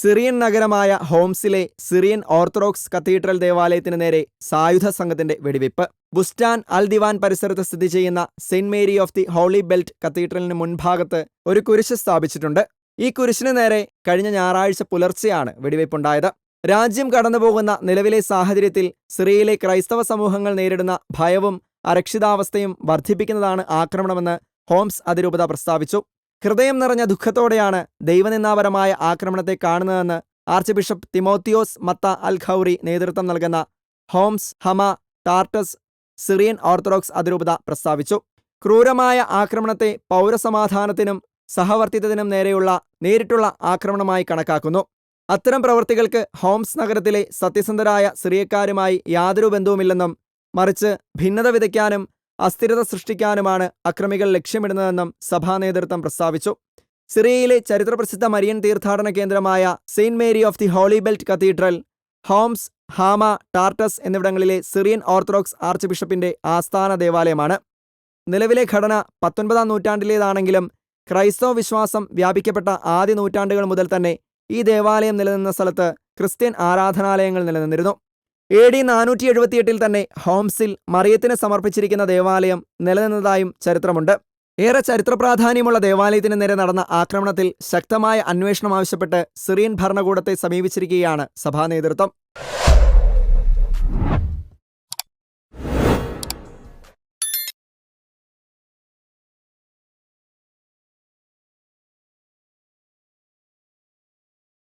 Syrian നഗരമായ ഹോംസിലെ Syrian orthodox cathedral ദേവാലയത്തിന് നേരെ സായുധ സംഘത്തിന്റെ വെടിവയ്പ്. ബുസ്റ്റാൻ അൽ ദിവാൻ പരിസരത്ത് സ്ഥിതി ചെയ്യുന്ന saint Mary of the holy belt കത്തീഡ്രലിന് മുൻഭാഗത്ത് ഒരു കുരിശ് സ്ഥാപിച്ചിട്ടുണ്ട്. ഈ കുരിശിന് നേരെ കഴിഞ്ഞ ഞായറാഴ്ച പുലർച്ചെയാണ് വെടിവയ്പുണ്ടായത്. രാജ്യം കടന്നുപോകുന്ന നിലവിലെ സാഹചര്യത്തിൽ സിറിയയിലെ ക്രൈസ്തവ സമൂഹങ്ങൾ നേരിടുന്ന ഭയവും അരക്ഷിതാവസ്ഥയും വർദ്ധിപ്പിക്കുന്നതാണ് ആക്രമണമെന്ന് ഹോംസ് അതിരൂപത പ്രസ്താവിച്ചു. ഹൃദയം നിറഞ്ഞ ദുഃഖത്തോടെയാണ് ദൈവനിന്ദാപരമായ ആക്രമണത്തെ കാണുന്നതെന്ന് ആർച്ച് ബിഷപ്പ് തിമോത്തിയോസ് മത്ത അൽ ഖൗറി നേതൃത്വം നൽകുന്ന ഹോംസ് ഹമ ടാർട്ടസ് സിറിയൻ ഓർത്തഡോക്സ് അതിരൂപത പ്രസ്താവിച്ചു. ക്രൂരമായ ആക്രമണത്തെ പൗരസമാധാനത്തിനും സഹവർത്തിത്വത്തിനും നേരെയുള്ള നേരിട്ടുള്ള ആക്രമണമായി കണക്കാക്കുന്നു. അത്തരം പ്രവൃത്തികൾക്ക് ഹോംസ് നഗരത്തിലെ സത്യസന്ധരായ സിറിയക്കാരുമായി യാതൊരു ബന്ധവുമില്ലെന്നും മറിച്ച് ഭിന്നത വിതയ്ക്കാനും അസ്ഥിരത സൃഷ്ടിക്കാനുമാണ് അക്രമികൾ ലക്ഷ്യമിടുന്നതെന്നും സഭാ നേതൃത്വം പ്രസ്താവിച്ചു. സിറിയയിലെ ചരിത്രപ്രസിദ്ധ മരിയൻ തീർത്ഥാടന കേന്ദ്രമായ Saint Mary of the holy Belt Cathedral, Homs, Hama, Tartus എന്നിവിടങ്ങളിലെ സിറിയൻ ഓർത്തഡോക്സ് ആർച്ച് ബിഷപ്പിന്റെ ആസ്ഥാന ദേവാലയമാണ്. നിലവിലെ ഘടന 19-ാം നൂറ്റാണ്ടിലേതാണെങ്കിലും ക്രൈസ്തവ വിശ്വാസം വ്യാപിക്കപ്പെട്ട ആദ്യ നൂറ്റാണ്ടുകൾ മുതൽ തന്നെ ഈ ദേവാലയം നിലനിന്ന സ്ഥലത്ത് ക്രിസ്ത്യൻ ആരാധനാലയങ്ങൾ നിലനിന്നിരുന്നു. AD 478 തന്നെ ഹോംസിൽ മറിയത്തിന് സമർപ്പിച്ചിരിക്കുന്ന ദേവാലയം നിലനിന്നതായും ചരിത്രമുണ്ട്. ഏറെ ചരിത്രപ്രാധാന്യമുള്ള ദേവാലയത്തിന് നേരെ നടന്ന ആക്രമണത്തിൽ ശക്തമായ അന്വേഷണം ആവശ്യപ്പെട്ട് സിറിയൻ ഭരണകൂടത്തെ സമീപിച്ചിരിക്കുകയാണ് സഭാ നേതൃത്വം.